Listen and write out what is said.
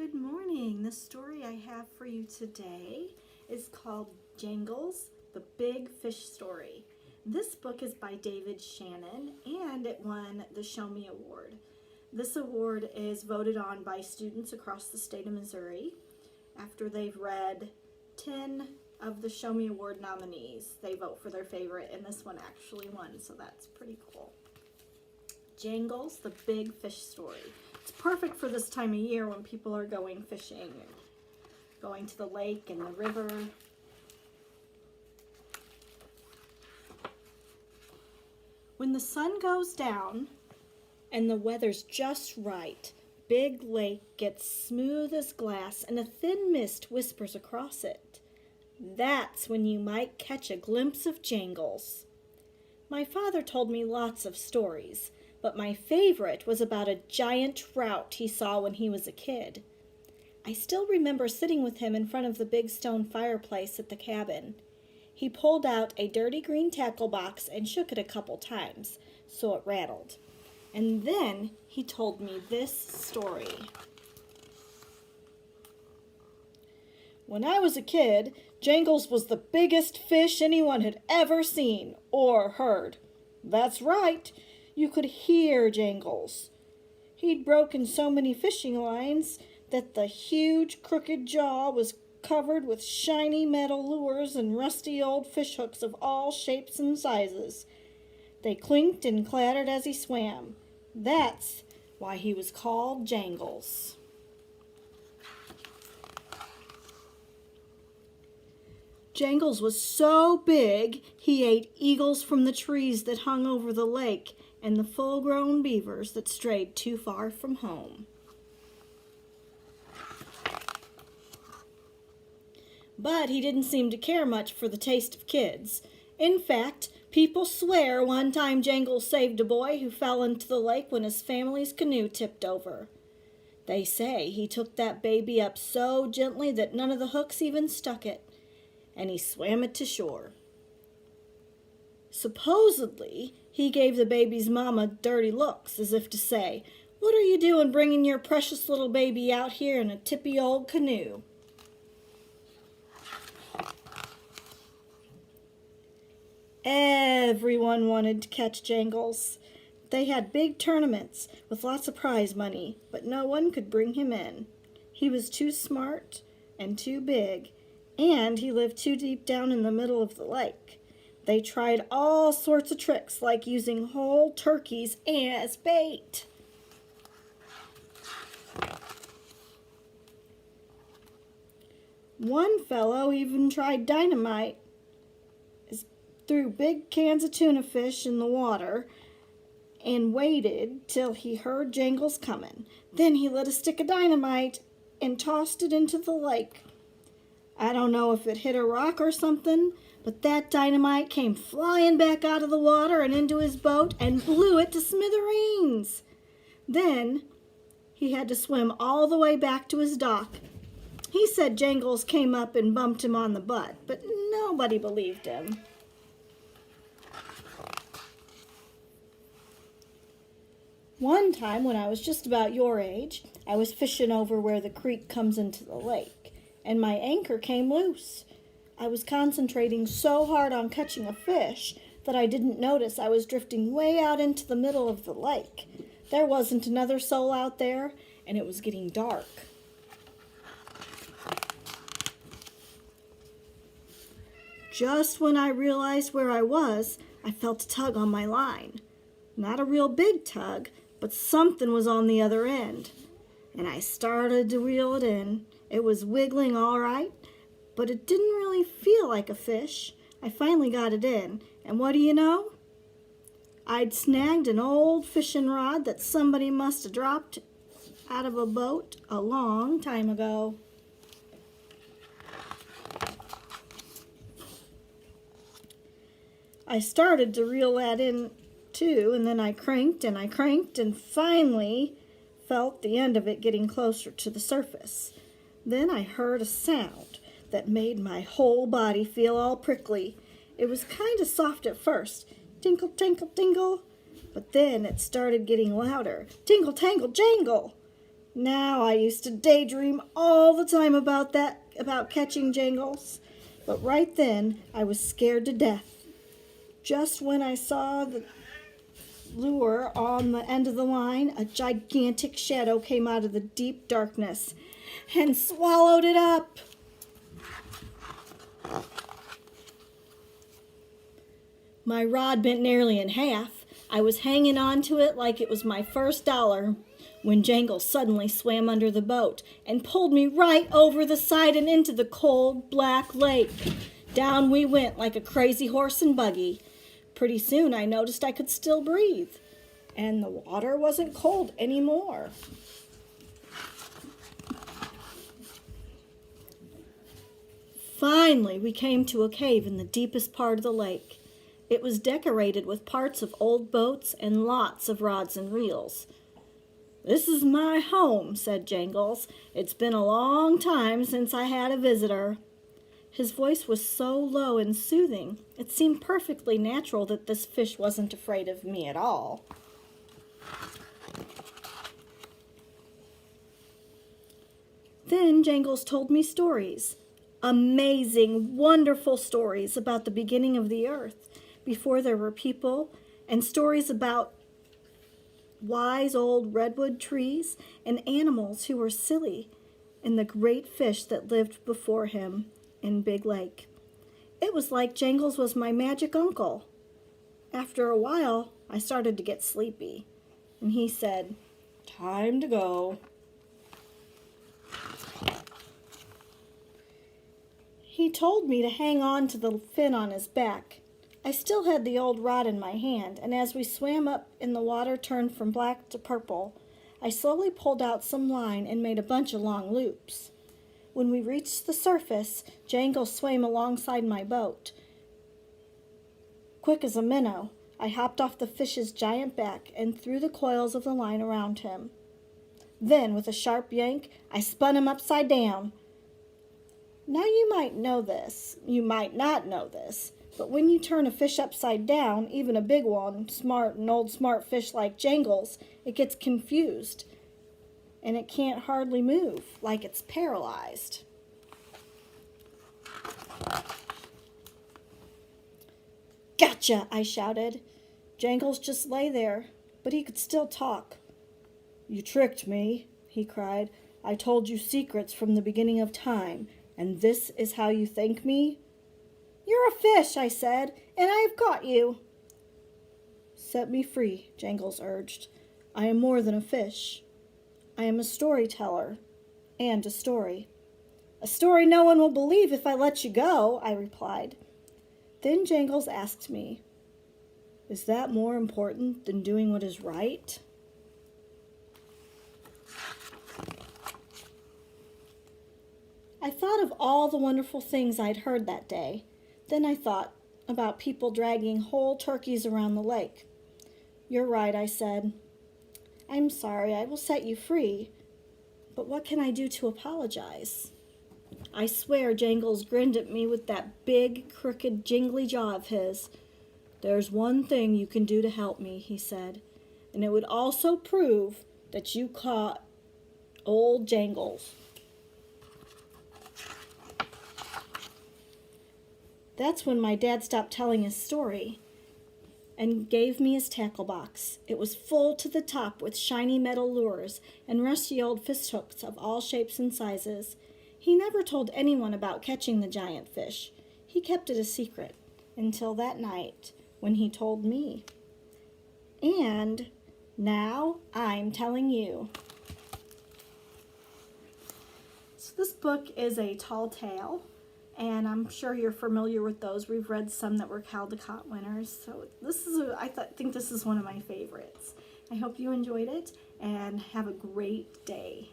Good morning. The story I have for you today is called Jangles, the Big Fish Story. This book is by David Shannon and it won the Show Me Award. This award is voted on by students across the state of Missouri. After they've read 10 of the Show Me Award nominees, they vote for their favorite, and this one actually won, so that's pretty cool. Jangles, the Big Fish Story. It's perfect for this time of year when people are going fishing and going to the lake and the river. When the sun goes down and the weather's just right, Big Lake gets smooth as glass and a thin mist whispers across it. That's when you might catch a glimpse of Jangles. My father told me lots of stories, but my favorite was about a giant trout he saw when he was a kid. I still remember sitting with him in front of the big stone fireplace at the cabin. He pulled out a dirty green tackle box and shook it a couple times, so it rattled. And then he told me this story. When I was a kid, Jangles was the biggest fish anyone had ever seen or heard. That's right. You could hear Jangles. He'd broken so many fishing lines that the huge crooked jaw was covered with shiny metal lures and rusty old fish hooks of all shapes and sizes. They clinked and clattered as he swam. That's why he was called Jangles. Jangles was so big he ate eagles from the trees that hung over the lake and the full-grown beavers that strayed too far from home. But he didn't seem to care much for the taste of kids. In fact, people swear one time Jangles saved a boy who fell into the lake when his family's canoe tipped over. They say he took that baby up so gently that none of the hooks even stuck it, and he swam it to shore. Supposedly, he gave the baby's mama dirty looks, as if to say, "What are you doing bringing your precious little baby out here in a tippy old canoe?" Everyone wanted to catch Jangles. They had big tournaments with lots of prize money, but no one could bring him in. He was too smart and too big, and he lived too deep down in the middle of the lake. They tried all sorts of tricks, like using whole turkeys as bait. One fellow even tried dynamite, threw big cans of tuna fish in the water, and waited till he heard Jangles coming. Then he lit a stick of dynamite and tossed it into the lake. I don't know if it hit a rock or something, but that dynamite came flying back out of the water and into his boat and blew it to smithereens. Then he had to swim all the way back to his dock. He said Jangles came up and bumped him on the butt, but nobody believed him. One time when I was just about your age, I was fishing over where the creek comes into the lake, and my anchor came loose. I was concentrating so hard on catching a fish that I didn't notice I was drifting way out into the middle of the lake. There wasn't another soul out there, and it was getting dark. Just when I realized where I was, I felt a tug on my line. Not a real big tug, but something was on the other end, and I started to reel it in. It was wiggling all right, but it didn't really feel like a fish. I finally got it in, and what do you know? I'd snagged an old fishing rod that somebody must have dropped out of a boat a long time ago. I started to reel that in too, and then I cranked and finally felt the end of it getting closer to the surface. Then I heard a sound that made my whole body feel all prickly. It was kind of soft at first, tinkle, tinkle, tingle, but then it started getting louder, tingle, tangle, jangle. Now I used to daydream all the time about catching Jangles. But right then I was scared to death. Just when I saw the lure on the end of the line, a gigantic shadow came out of the deep darkness and swallowed it up. My rod bent nearly in half. I was hanging on to it like it was my first dollar when Jangles suddenly swam under the boat and pulled me right over the side and into the cold, black lake. Down we went like a crazy horse and buggy. Pretty soon I noticed I could still breathe, and the water wasn't cold anymore. Finally, we came to a cave in the deepest part of the lake. It was decorated with parts of old boats and lots of rods and reels. "This is my home," said Jangles. "It's been a long time since I had a visitor." His voice was so low and soothing, it seemed perfectly natural that this fish wasn't afraid of me at all. Then Jangles told me stories. Amazing, wonderful stories about the beginning of the earth, before there were people, and stories about wise old redwood trees and animals who were silly, and the great fish that lived before him in Big Lake. It was like Jangles was my magic uncle. After a while, I started to get sleepy, and he said, "Time to go." He told me to hang on to the fin on his back. I still had the old rod in my hand, and as we swam up and the water turned from black to purple, I slowly pulled out some line and made a bunch of long loops. When we reached the surface, Jangles swam alongside my boat. Quick as a minnow, I hopped off the fish's giant back and threw the coils of the line around him. Then, with a sharp yank, I spun him upside down. Now you might know this, you might not know this, but when you turn a fish upside down, even a big one, an old smart fish like Jangles, it gets confused, and it can't hardly move, like it's paralyzed. "Gotcha!" I shouted. Jangles just lay there, but he could still talk. "You tricked me," he cried. "I told you secrets from the beginning of time, and this is how you thank me?" "You're a fish," I said, "and I have caught you." "Set me free," Jangles urged. "I am more than a fish. I am a storyteller, and a story." "A story no one will believe if I let you go," I replied. Then Jangles asked me, "Is that more important than doing what is right?" I thought of all the wonderful things I'd heard that day. Then I thought about people dragging whole turkeys around the lake. "You're right," I said. "I'm sorry, I will set you free. But what can I do to apologize?" I swear Jangles grinned at me with that big, crooked, jingly jaw of his. "There's one thing you can do to help me," he said, "and it would also prove that you caught old Jangles." That's when my dad stopped telling his story and gave me his tackle box. It was full to the top with shiny metal lures and rusty old fish hooks of all shapes and sizes. He never told anyone about catching the giant fish. He kept it a secret until that night when he told me. And now I'm telling you. So this book is a tall tale, and I'm sure you're familiar with those. We've read some that were Caldecott winners, so I think this is one of my favorites. I hope you enjoyed it, and have a great day.